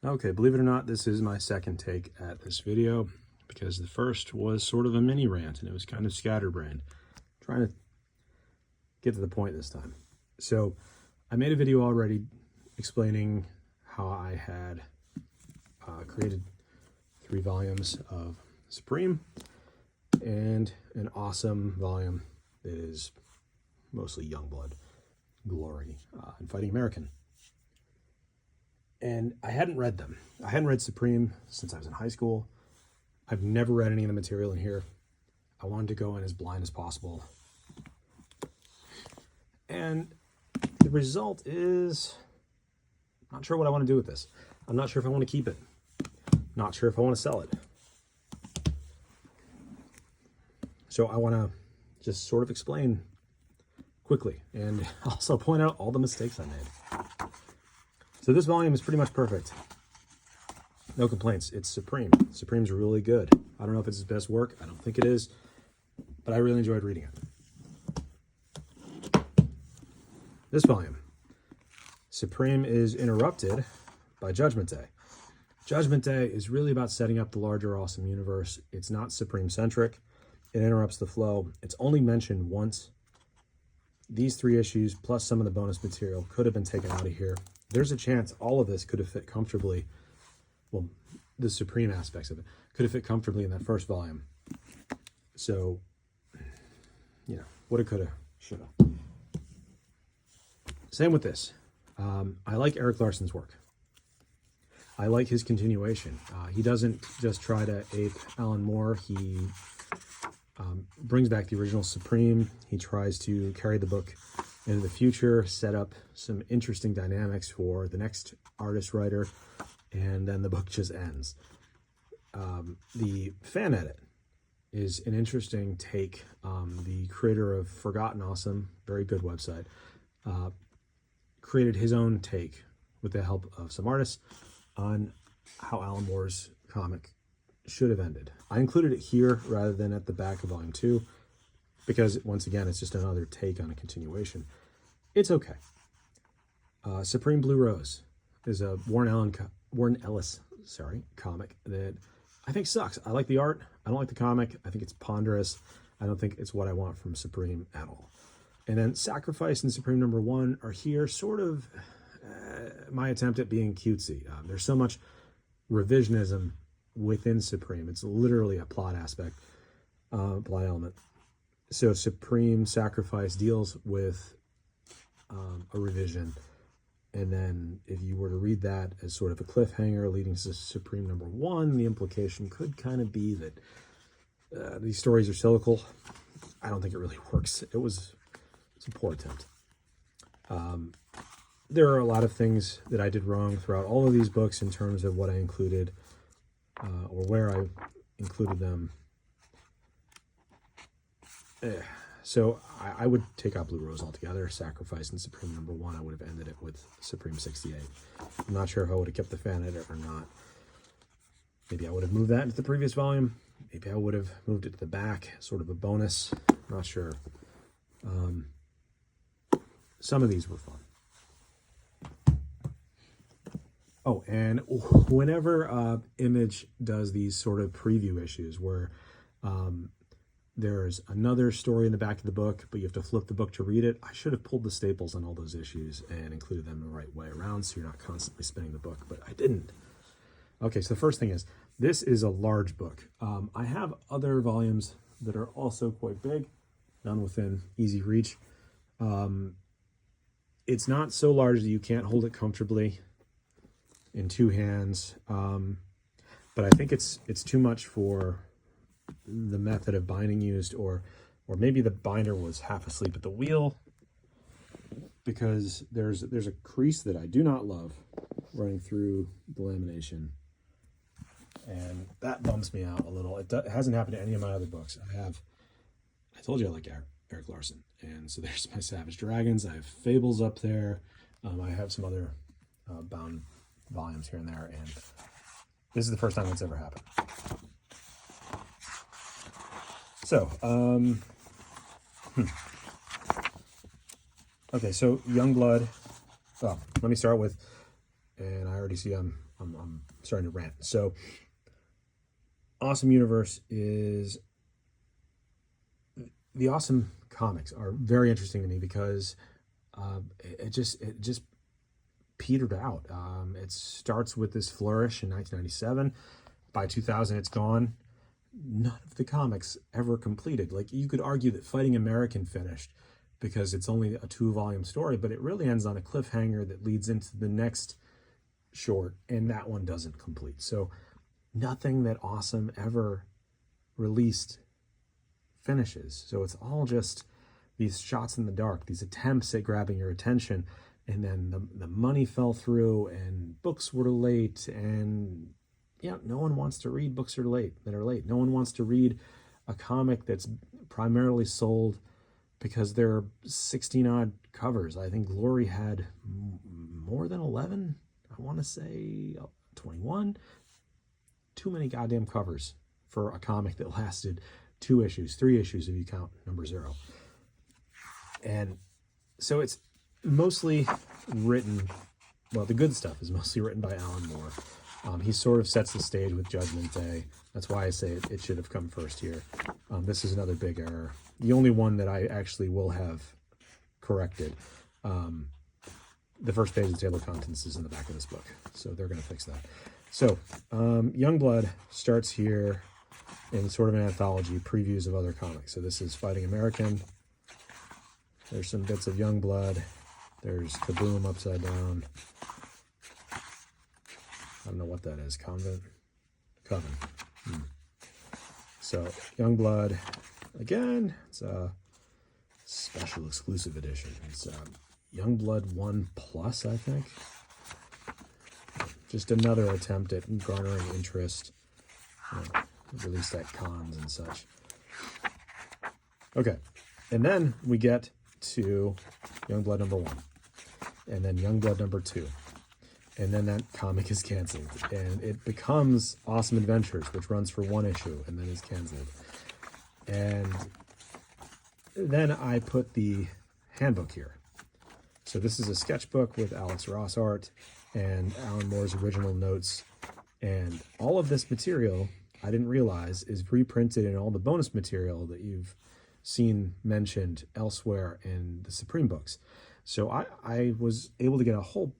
Okay, believe it or not, this is my second take at this video because the first was sort of a mini rant and it was kind of scatterbrained. Trying to get to the point this time. So I made a video already explaining how I had created 3 volumes of Supreme and an awesome volume that is mostly Youngblood, Glory, and Fighting American. And I hadn't read them. I hadn't read Supreme since I was in high school. I've never read any of the material in here. I wanted to go in as blind as possible. And the result is, I'm not sure what I want to do with this. I'm not sure if I want to keep it. Not sure if I want to sell it. So I want to just sort of explain quickly and also point out all the mistakes I made. So this volume is pretty much perfect. No complaints. It's Supreme. Supreme's really good. I don't know if it's his best work. I don't think it is, but I really enjoyed reading it. This volume, Supreme, is interrupted by Judgment Day. Judgment Day is really about setting up the larger awesome universe. It's not Supreme-centric. It interrupts the flow. It's only mentioned once. These 3 issues, plus some of the bonus material, could have been taken out of here. There's a chance all of this could have fit comfortably, well, the Supreme aspects of it, could have fit comfortably in that first volume. So, you know, woulda, coulda, shoulda. Same with this. I like Erik Larsen's work. I like his continuation. He doesn't just try to ape Alan Moore. He brings back the original Supreme. He tries to carry the book into the future, set up some interesting dynamics for the next artist writer, and then the book just ends. The fan edit is an interesting take. The creator of Forgotten Awesome, very good website, created his own take with the help of some artists on how Alan Moore's comic should have ended. I included it here rather than at the back of volume 2 because, once again, it's just another take on a continuation. It's okay. Supreme Blue Rose is a Warren Ellis comic that I think sucks. I like the art. I don't like the comic. I think it's ponderous. I don't think it's what I want from Supreme at all. And then Sacrifice and Supreme #1 are here, sort of my attempt at being cutesy. There's so much revisionism within Supreme. It's literally a plot aspect, plot element. So Supreme Sacrifice deals with a revision, and then if you were to read that as sort of a cliffhanger leading to Supreme #1, the implication could kind of be that these stories are cyclical. I don't think it really works. It's a poor attempt. There are a lot of things that I did wrong throughout all of these books in terms of what I included or where I included them. So I would take out Blue Rose altogether. Sacrifice and Supreme #1, I would have ended it with Supreme 68. I'm not sure if I would have kept the fan edit or not. Maybe I would have moved that into the previous volume. Maybe I would have moved it to the back, sort of a bonus. Not sure. Some of these were fun. Oh, and whenever Image does these sort of preview issues where there's another story in the back of the book, but you have to flip the book to read it, I should have pulled the staples on all those issues and included them the right way around so you're not constantly spinning the book, but I didn't. Okay, so the first thing is, this is a large book. I have other volumes that are also quite big, none within easy reach. It's not so large that you can't hold it comfortably in 2 hands, but I think it's too much for the method of binding used, or maybe the binder was half asleep at the wheel, because there's a crease that I do not love running through the lamination, and that bums me out a little. It hasn't happened to any of my other books. I told you I like Erik Larsen, and so there's my Savage Dragons. I have Fables up there. I have some other bound volumes here and there, and this is the first time it's ever happened. So, okay, so Youngblood. Well, let me start with, and I already see I'm starting to rant. So Awesome Universe is, the Awesome comics are very interesting to me because it just petered out. It starts with this flourish in 1997. By 2000, it's gone. None of the comics ever completed. Like, you could argue that Fighting American finished because it's only a 2-volume story, but it really ends on a cliffhanger that leads into the next short, and that one doesn't complete. So nothing that Awesome ever released finishes. So it's all just these shots in the dark, these attempts at grabbing your attention, and then the money fell through, and books were late, and no one wants to read books that are late. No one wants to read a comic that's primarily sold because there are 16 odd covers. I think Glory had more than 11. I want to say 21. Too many goddamn covers for a comic that lasted 2 issues, 3 issues if you count number 0. And so it's mostly written, well, the good stuff is mostly written by Alan Moore. He sort of sets the stage with Judgment Day. That's why I say it should have come first here. This is another big error. The only one that I actually will have corrected. The first page of the table of contents is in the back of this book, so they're going to fix that. So Youngblood starts here in sort of an anthology, previews of other comics. So this is Fighting American. There's some bits of Youngblood. There's Kaboom upside down. I don't know what that is. Coven. So Youngblood, again, it's a special exclusive edition. It's Youngblood 1 Plus, I think. Just another attempt at garnering interest, released at cons and such. Okay, and then we get to Youngblood number 1, and then Youngblood number 2. And then that comic is canceled, and it becomes Awesome Adventures, which runs for 1 issue and then is canceled. And then I put the handbook here. So this is a sketchbook with Alex Ross art and Alan Moore's original notes. And all of this material, I didn't realize, is reprinted in all the bonus material that you've seen mentioned elsewhere in the Supreme books. So I was able to get a whole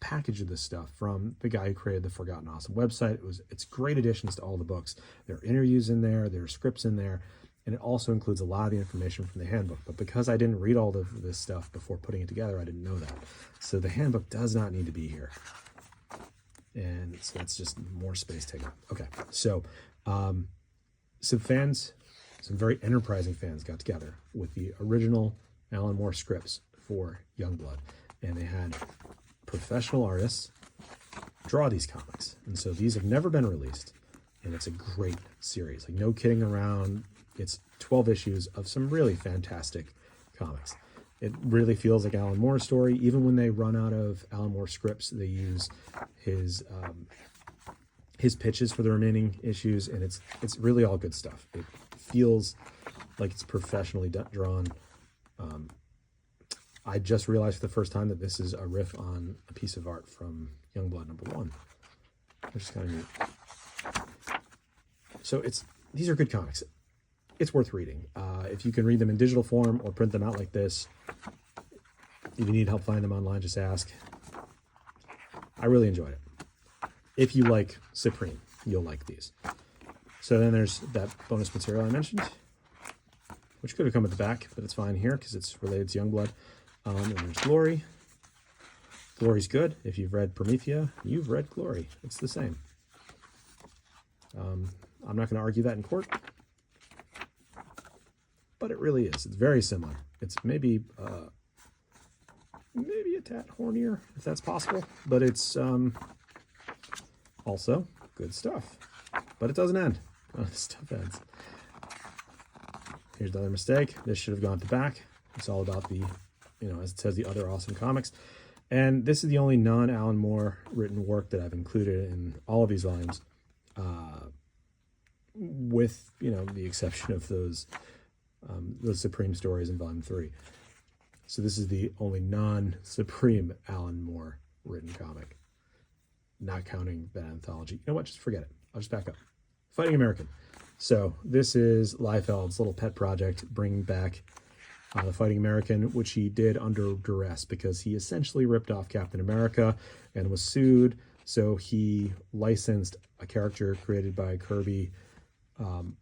package of this stuff from the guy who created the Forgotten Awesome website. It's great additions to all the books. There are interviews in there, there are scripts in there, and it also includes a lot of the information from the handbook. But because I didn't read all of this stuff before putting it together, I didn't know that. So the handbook does not need to be here. And so that's just more space taken up. Okay, so some very enterprising fans got together with the original Alan Moore scripts for Youngblood, and they had professional artists draw these comics. And so these have never been released, and it's a great series. Like, no kidding around. It's 12 issues of some really fantastic comics. It really feels like Alan Moore's story. Even when they run out of Alan Moore scripts, they use his pitches for the remaining issues, and it's really all good stuff. It feels like it's professionally drawn. I just realized for the first time that this is a riff on a piece of art from Youngblood number 1, which is kind of neat. So these are good comics. It's worth reading. If you can read them in digital form or print them out like this, if you need help finding them online, just ask. I really enjoyed it. If you like Supreme, you'll like these. So then there's that bonus material I mentioned, which could have come at the back, but it's fine here because it's related to Youngblood. And there's Glory. Glory's good. If you've read Promethea, you've read Glory. It's the same. I'm not going to argue that in court, but it really is. It's very similar. It's maybe a tad hornier, if that's possible, but it's also good stuff. But it doesn't end. Stuff ends. Here's another mistake. This should have gone at the back. It's all about the, as it says, the other awesome comics. And this is the only non-Alan Moore written work that I've included in all of these volumes, with, the exception of those Supreme stories in Volume 3. So this is the only non-Supreme Alan Moore written comic. not counting that anthology. You know what? Just forget it. I'll just back up. Fighting American. So this is Liefeld's little pet project, bringing back the Fighting American, which he did under duress because he essentially ripped off Captain America and was sued. So he licensed a character created by Kirby, and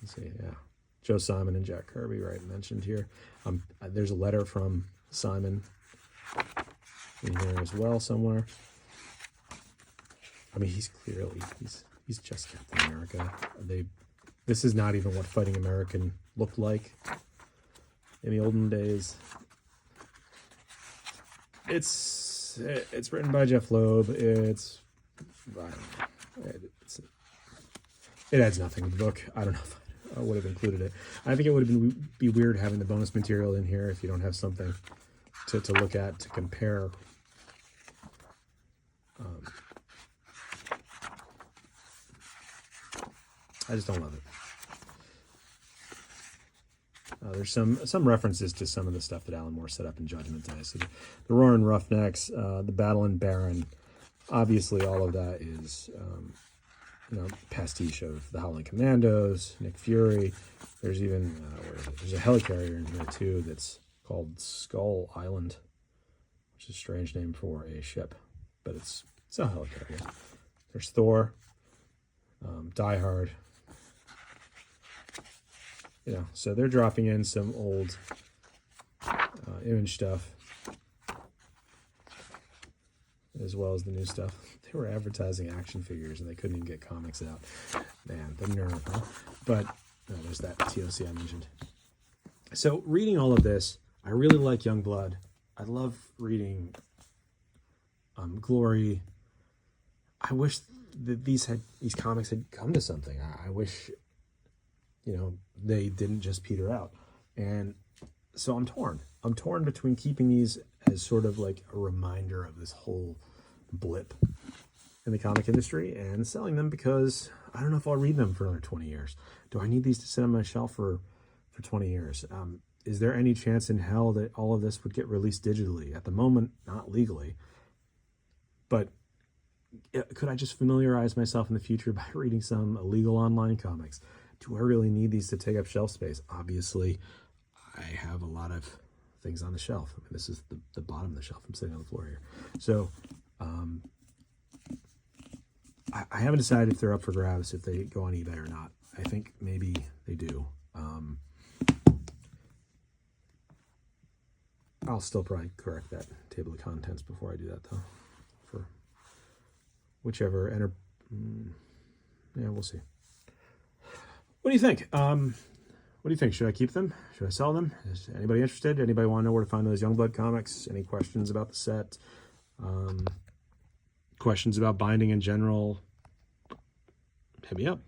let's see, yeah, Joe Simon and Jack Kirby, right, mentioned here. There's a letter from Simon in here as well somewhere. I mean, he's clearly he's just Captain America. This is not even what Fighting American looked like in the olden days. It's written by Jeff Loeb. It adds nothing to the book. I don't know if I would have included it. I think it would have be weird having the bonus material in here if you don't have something to look at, to compare. I just don't love it. There's some references to some of the stuff that Alan Moore set up in Judgment Day. So the Roaring Roughnecks, the Battle in Baron, obviously all of that is pastiche of the Howling Commandos, Nick Fury. There's even where is it? There's a helicarrier in here too that's called Skull Island, which is a strange name for a ship, but it's a helicarrier. There's Thor, Die Hard. So they're dropping in some old Image stuff as well as the new stuff. They were advertising action figures and they couldn't even get comics out. Man, the nerve, huh? But there's that TOC I mentioned. So reading all of this, I really like Youngblood. I love reading Glory. I wish that these comics had come to something. I wish they didn't just peter out. And so I'm torn. I'm torn between keeping these as sort of like a reminder of this whole blip in the comic industry and selling them because I don't know if I'll read them for another 20 years. Do I need these to sit on my shelf for 20 years? Is there any chance in hell that all of this would get released digitally? At the moment, not legally. But could I just familiarize myself in the future by reading some illegal online comics? Do I really need these to take up shelf space? Obviously, I have a lot of things on the shelf. I mean, this is the bottom of the shelf. I'm sitting on the floor here. So I haven't decided if they're up for grabs, if they go on eBay or not. I think maybe they do. I'll still probably correct that table of contents before I do that, though. For whichever yeah, we'll see. What do you think? What do you think? Should I keep them? Should I sell them? Is anybody interested? Anybody want to know where to find those Youngblood comics? Any questions about the set? Questions about binding in general? Hit me up.